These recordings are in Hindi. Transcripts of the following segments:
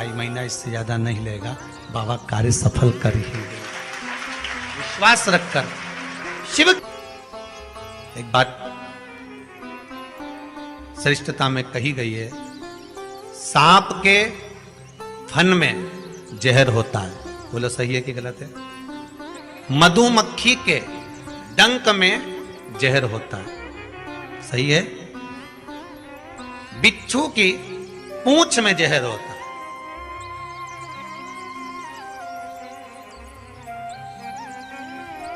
2.5 महीना इससे ज्यादा नहीं लेगा, बाबा कार्य सफल कर ही देगा। विश्वास रखकर शिव। एक बात श्रेष्ठता में कही गई है, सांप के फन में जहर होता है। बोलो सही है कि गलत है? मधुमक्खी के डंक में जहर होता है। सही है? बिच्छू की पूंछ में जहर होता है।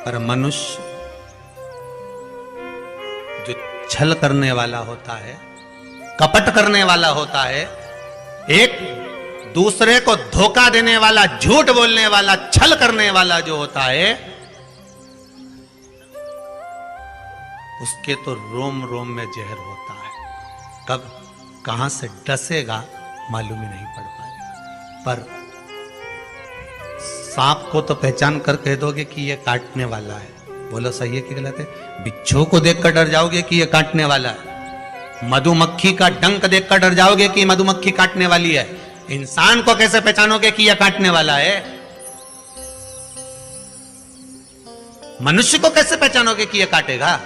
पर मनुष्य जो छल करने वाला होता है, कपट करने वाला होता है, एक दूसरे को धोखा देने वाला, झूठ बोलने वाला, छल करने वाला जो होता है, उसके तो रोम रोम में जहर होता है। कब कहां से डसेगा मालूम ही नहीं पड़ पाएगा। पर सांप को तो पहचान कर कह दोगे कि ये काटने वाला है। बोलो सही है कि गलत है? बिच्छू को देखकर डर जाओगे कि ये काटने वाला है। मधुमक्खी का डंक देखकर डर जाओगे कि मधुमक्खी काटने वाली है। इंसान को कैसे पहचानोगे कि यह काटने वाला है? मनुष्य को कैसे पहचानोगे कि यह काटेगा?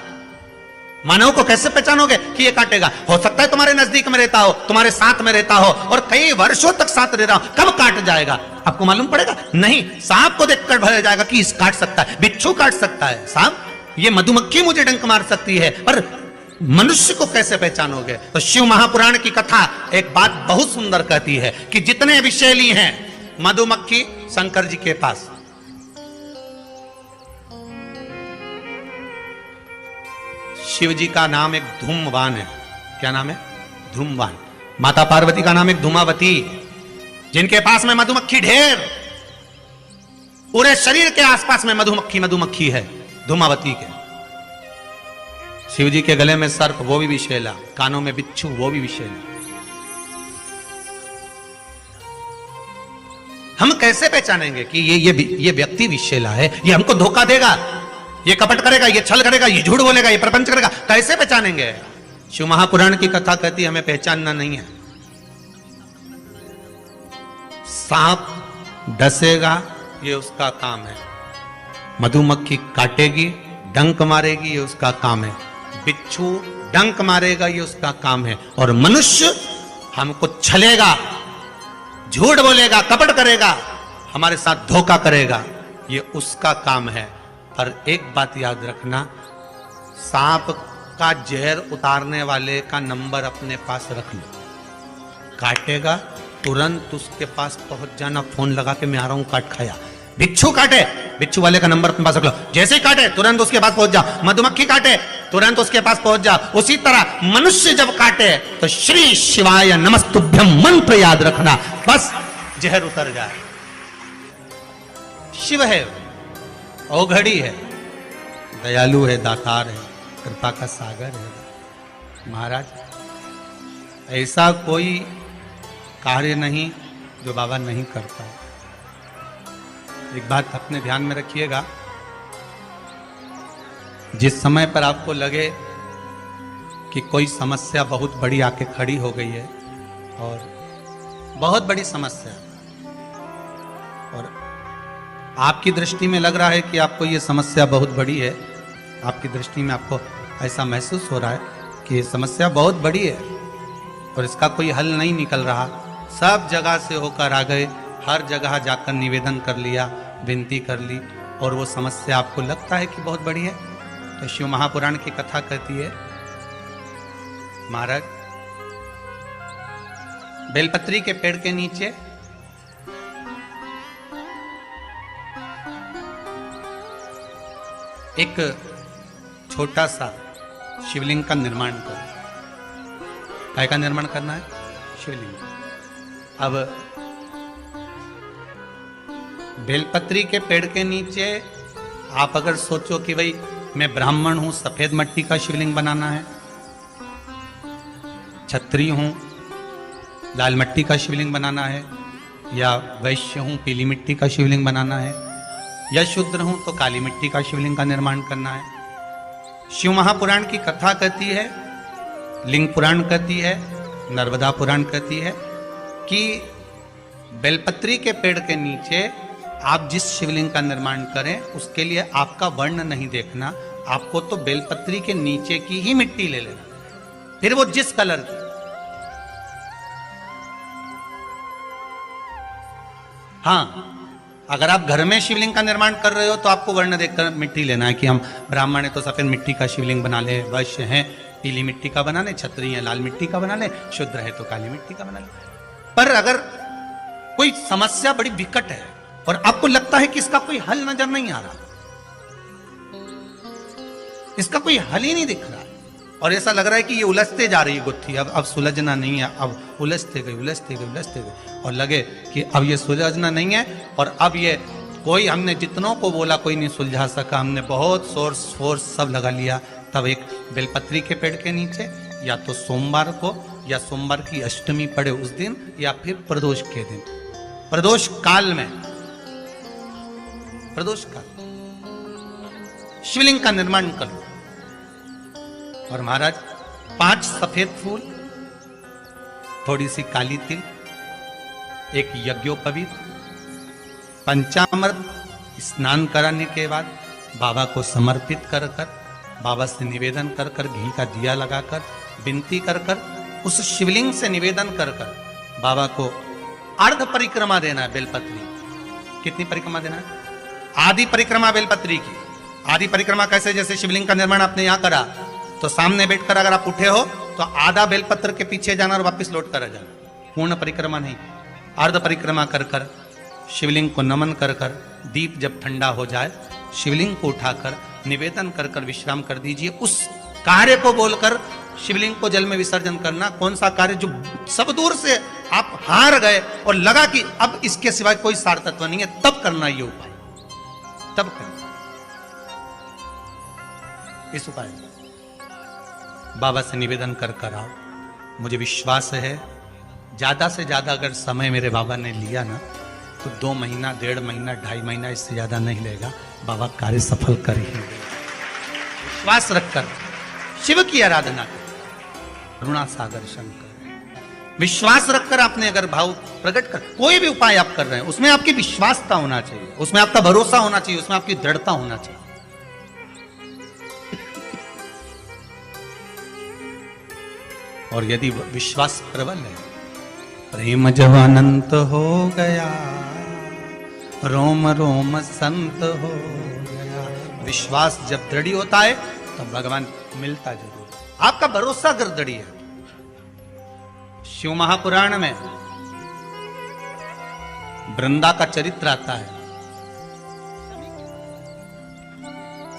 मानव को कैसे पहचानोगे कि ये काटेगा? हो सकता है तुम्हारे नजदीक में रहता हो, तुम्हारे साथ में रहता हो और कई वर्षों तक साथ रह रहा हो, कब काट जाएगा आपको मालूम पड़ेगा? नहीं, सांप को देखकर भर जाएगा कि इस काट सकता है, बिच्छू काट सकता है, सांप, ये मधुमक्खी मुझे डंक मार सकती है, पर मनुष्य को कैसे पहचानोगे? तो शिव महापुराण की कथा एक बात बहुत सुंदर कहती है कि जितने विषैली हैं, मधुमक्खी शंकर जी के पास, शिव जी का नाम एक धूमवान है। क्या नाम है? धूमवान। माता पार्वती का नाम एक धूमावती, जिनके पास में मधुमक्खी ढेर, पूरे शरीर के आसपास में मधुमक्खी है धूमावती के। शिव जी के गले में सर्प, वो भी विषैला, कानों में बिच्छू, वो भी विषैला। हम कैसे पहचानेंगे कि ये व्यक्ति विषैला है, ये हमको धोखा देगा, ये कपट करेगा, ये छल करेगा, ये झूठ बोलेगा, ये प्रपंच करेगा? कैसे पहचानेंगे? शिव महापुराण की कथा कहती है हमें पहचानना नहीं है। सांप डसेगा, ये उसका काम है। मधुमक्खी काटेगी, डंक मारेगी, ये उसका काम है। बिच्छू डंक मारेगा, ये उसका काम है। और मनुष्य हमको छलेगा, झूठ बोलेगा, कपट करेगा, हमारे साथ धोखा करेगा, ये उसका काम है। पर एक बात याद रखना, सांप का जहर उतारने वाले का नंबर अपने पास रख लो। काटेगा तुरंत उसके पास पहुंच जाना, फोन लगा के मैं आ रहा हूं, काट खाया। बिच्छू काटे, बिच्छू वाले का नंबर अपने पास रख लो, जैसे ही काटे तुरंत उसके पास पहुंच जाओ। मधुमक्खी काटे तुरंत उसके पास पहुंच जाओ। उसी तरह मनुष्य जब काटे तो श्री शिवाय नमस्तुभ्यम मंत्र याद रखना, बस जहर उतर जाए। शिव है, औघड़ी है, दयालु है, दातार है, कृपा का सागर है। महाराज, ऐसा कोई कार्य नहीं जो बाबा नहीं करता। एक बात अपने ध्यान में रखिएगा, जिस समय पर आपको लगे कि कोई समस्या बहुत बड़ी आके खड़ी हो गई है, और बहुत बड़ी समस्या, और आपकी दृष्टि में लग रहा है कि आपको ये समस्या बहुत बड़ी है, आपकी दृष्टि में आपको ऐसा महसूस हो रहा है कि ये समस्या बहुत बड़ी है और इसका कोई हल नहीं निकल रहा, सब जगह से होकर आ गए, हर जगह जाकर निवेदन कर लिया, विनती कर ली, और वो समस्या आपको लगता है कि बहुत बड़ी है, तो शिव महापुराण की कथा कहती है, महाराज बेलपत्री के पेड़ के नीचे एक छोटा सा शिवलिंग का निर्माण करो। काय का निर्माण करना है? शिवलिंग। अब बेलपत्री के पेड़ के नीचे आप अगर सोचो कि भाई मैं ब्राह्मण हूं, सफेद मिट्टी का शिवलिंग बनाना है, क्षत्रिय हूं, लाल मिट्टी का शिवलिंग बनाना है, या वैश्य हूं, पीली मिट्टी का शिवलिंग बनाना है, या शूद्र हूं तो काली मिट्टी का शिवलिंग का निर्माण करना है। शिव महापुराण की कथा कहती है, लिंग पुराण कहती है, नर्मदा पुराण कहती है कि बेलपत्री के पेड़ के नीचे आप जिस शिवलिंग का निर्माण करें उसके लिए आपका वर्ण नहीं देखना, आपको तो बेलपत्री के नीचे की ही मिट्टी ले लेना, फिर वो जिस कलर की। हाँ, अगर आप घर में शिवलिंग का निर्माण कर रहे हो तो आपको वर्ण देखकर मिट्टी लेना है कि हम ब्राह्मण है तो सफेद मिट्टी का शिवलिंग बना ले, वैश्य है पीली मिट्टी का बना ले, क्षत्रिय है लाल मिट्टी का बना ले, शूद्र है तो काली मिट्टी का बना ले। पर अगर कोई समस्या बड़ी विकट है और आपको लगता है कि इसका कोई हल नजर नहीं आ रहा, इसका कोई हल ही नहीं दिख रहा है, और ऐसा लग रहा है कि ये उलझते जा रही है गुत्थी, अब सुलझना नहीं है, अब उलझते गए और लगे कि अब ये सुलझना नहीं है, और अब ये कोई, हमने जितनों को बोला कोई नहीं सुलझा सका, हमने बहुत सोर्स फोर्स सब लगा लिया, तब एक बेलपत्री के पेड़ के नीचे या तो सोमवार को या सोमवार की अष्टमी पड़े उस दिन या फिर प्रदोष के दिन, प्रदोष काल में, प्रदोष काल शिवलिंग का निर्माण करो। और महाराज 5 सफेद फूल, थोड़ी सी काली तिल, एक यज्ञोपवीत, पंचामृत स्नान कराने के बाद बाबा को समर्पित कर कर, बाबा से निवेदन कर कर, घी का दिया लगाकर विनती कर कर, उस शिवलिंग से निवेदन कर कर बाबा को अर्ध परिक्रमा देना है बेलपत्री। कितनी परिक्रमा देना है? आधी परिक्रमा बेलपत्री की। आधी परिक्रमा कैसे? जैसे शिवलिंग का निर्माण आपने यहां करा तो सामने बैठकर अगर आप उठे हो तो आधा बेलपत्र के पीछे जाना और वापस लौट कर आ जाना, पूर्ण परिक्रमा नहीं, अर्ध परिक्रमा कर कर शिवलिंग को नमन कर कर, दीप जब ठंडा हो जाए शिवलिंग को उठाकर निवेदन कर कर विश्राम कर दीजिए। उस कार्य को बोलकर शिवलिंग को जल में विसर्जन करना। कौन सा कार्य? जो सब दूर से आप हार गए और लगा कि अब इसके सिवाय कोई सार तत्व नहीं है, तब करना ये उपाय, तब करना इस उपाय। बाबा से निवेदन कर कर आओ। मुझे विश्वास है ज्यादा से ज्यादा अगर समय मेरे बाबा ने लिया ना तो 2 महीना, 1.5 महीना, 2.5 महीना, इससे ज्यादा नहीं लेगा। बाबा कार्य सफल कर ही देगा। विश्वास रखकर शिव की आराधना कर, करुणा सागर शंकर, विश्वास रखकर आपने अगर भाव प्रकट कर, कोई भी उपाय आप कर रहे हैं उसमें आपकी विश्वासता होना चाहिए, उसमें आपका भरोसा होना चाहिए, उसमें आपकी दृढ़ता होना चाहिए। और यदि विश्वास प्रबल है, प्रेम जब अनंत हो गया, रोम रोम संत हो गया। विश्वास जब दृढ़ होता है तब भगवान मिलता जरूर। आपका भरोसा अगर दृढ़ है। शिव महापुराण में वृंदा का चरित्र आता है।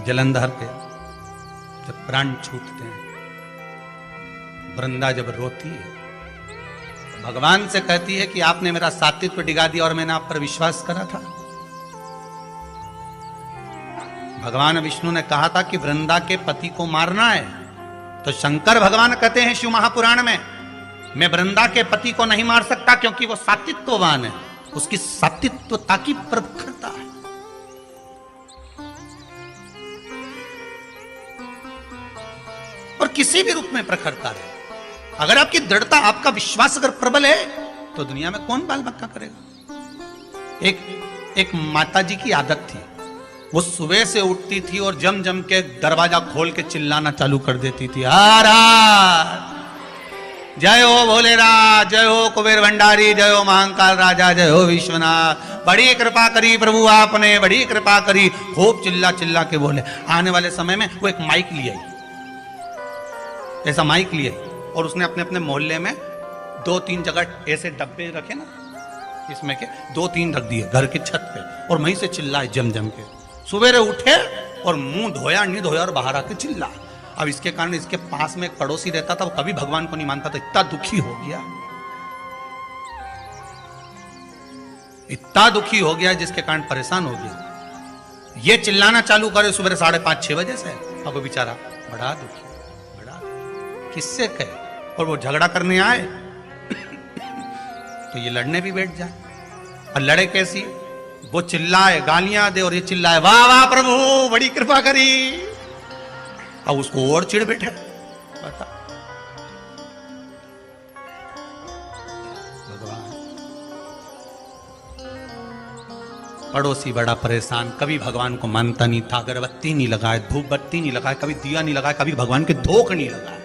जलंधर पे जब प्राण छूटते हैं, वृंदा जब रोती है, भगवान से कहती है कि आपने मेरा सात्वित्व डिगा दिया और मैंने आप पर विश्वास करा था। भगवान विष्णु ने कहा था कि वृंदा के पति को मारना है, तो शंकर भगवान कहते हैं शिव महापुराण में, मैं वृंदा के पति को नहीं मार सकता क्योंकि वो सात्वित्ववान है, उसकी सात्वित्वता की प्रखरता है। और किसी भी रूप में प्रखरता है। अगर आपकी दृढ़ता, आपका विश्वास अगर प्रबल है तो दुनिया में कौन बाल बक्का करेगा। एक माता जी की आदत थी, वो सुबह से उठती थी और जम जम के दरवाजा खोल के चिल्लाना चालू कर देती थी, जय हो भोलेनाथ, जय हो कुबेर भंडारी, जय हो महाकाल राजा, जय हो विश्वनाथ, बड़ी कृपा करी प्रभु आपने, बड़ी कृपा करी। खूब चिल्ला चिल्ला के बोले। आने वाले समय में वो एक माइक लिए, ऐसा माइक लिए, और उसने अपने अपने मोहल्ले में 2-3 जगह ऐसे डब्बे रखे ना, इसमें के 2-3 रख दिए घर की छत पे, और वहीं से चिल्लाए जम जम के। सुबह उठे और मुंह धोया नहीं धोया और बाहर आके चिल्ला। अब इसके कारण इसके पास में एक पड़ोसी रहता था, वो कभी भगवान को नहीं मानता था, इतना दुखी हो गया, इतना दुखी हो गया जिसके कारण परेशान हो गया। ये चिल्लाना चालू करे सुबह 5:30-6 बजे से। अब वो बेचारा बड़ा दुखी, किससे कहे, और वो झगड़ा करने आए तो ये लड़ने भी बैठ जाए। और लड़े कैसी? वो चिल्लाए, गालियां दे, और ये चिल्लाए वाह वाह प्रभु बड़ी कृपा करी। अब उसको और चिढ़ बैठे। बता भगवान पड़ोसी बड़ा परेशान, कभी भगवान को मानता नहीं था, अगरबत्ती नहीं लगाए, धूप बत्ती नहीं लगाए, कभी दिया नहीं लगाया, कभी भगवान के धोख नहीं लगाए,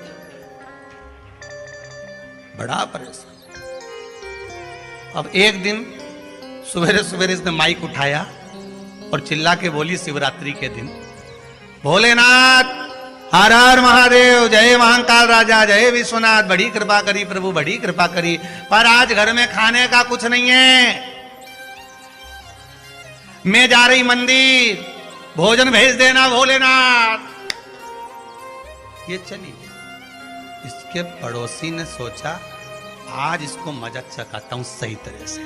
बड़ा परेशान। अब एक दिन सवेरे सवेरे इसने माइक उठाया और चिल्ला के बोली शिवरात्रि के दिन, भोलेनाथ हर हर महादेव, जय महाकाल राजा, जय विश्वनाथ, बड़ी कृपा करी प्रभु, बड़ी कृपा करी, पर आज घर में खाने का कुछ नहीं है, मैं जा रही मंदिर, भोजन भेज देना भोलेनाथ। ये चली गई। इसके पड़ोसी ने सोचा आज इसको मजाक चखाता हूं सही तरह से।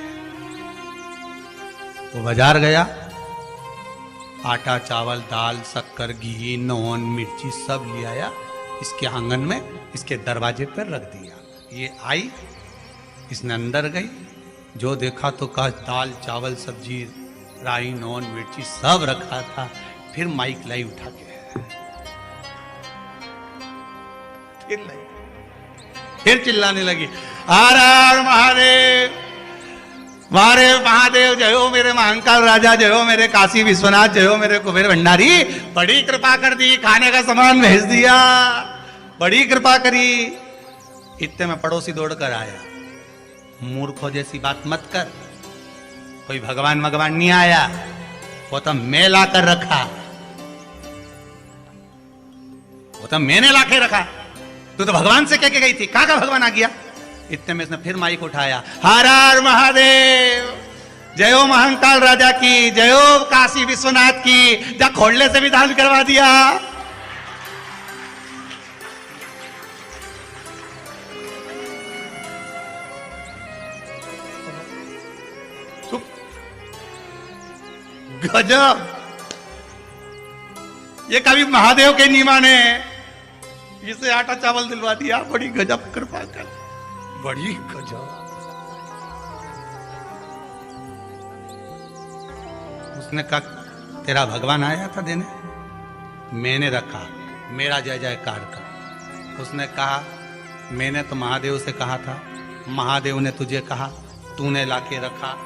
वो बाजार गया, आटा चावल दाल शक्कर घी नॉन मिर्ची सब ले आया, इसके आंगन में इसके दरवाजे पर रख दिया। ये आई, इसने अंदर गई, जो देखा तो कहा दाल चावल सब्जी राई नॉन मिर्ची सब रखा था। फिर माइक लाई उठा के, फिर चिल्लाने लगी, हर हर महादेव, वारे महादेव, जय हो मेरे महाकाल राजा, जय हो मेरे काशी विश्वनाथ, जय हो मेरे कुबेर भंडारी, बड़ी कृपा कर दी, खाने का सामान भेज दिया, बड़ी कृपा करी। इतने में पड़ोसी दौड़ कर आया, मूर्खों जैसी बात मत कर, कोई भगवान भगवान नहीं आया, वो तो मैं ला कर रखा, वो तो मैंने ला के रखा, तू तो भगवान से कह के गई थी, कहां का भगवान आ गया। इतने में इसने फिर माइक उठाया, हर हर महादेव, जय हो महाकाल राजा की, जय हो काशी विश्वनाथ की, जा खोलने से भी दान करवा दिया। गजब, ये कभी महादेव के नहीं माने, इसे आटा चावल दिलवा दिया, बड़ी गजब कृपा कर, बड़ी गजब। उसने कहा तेरा भगवान आया था देने, मैंने रखा, मेरा जय जयकार कर। उसने कहा मैंने तो महादेव से कहा था, महादेव ने तुझे कहा, तूने लाके रखा,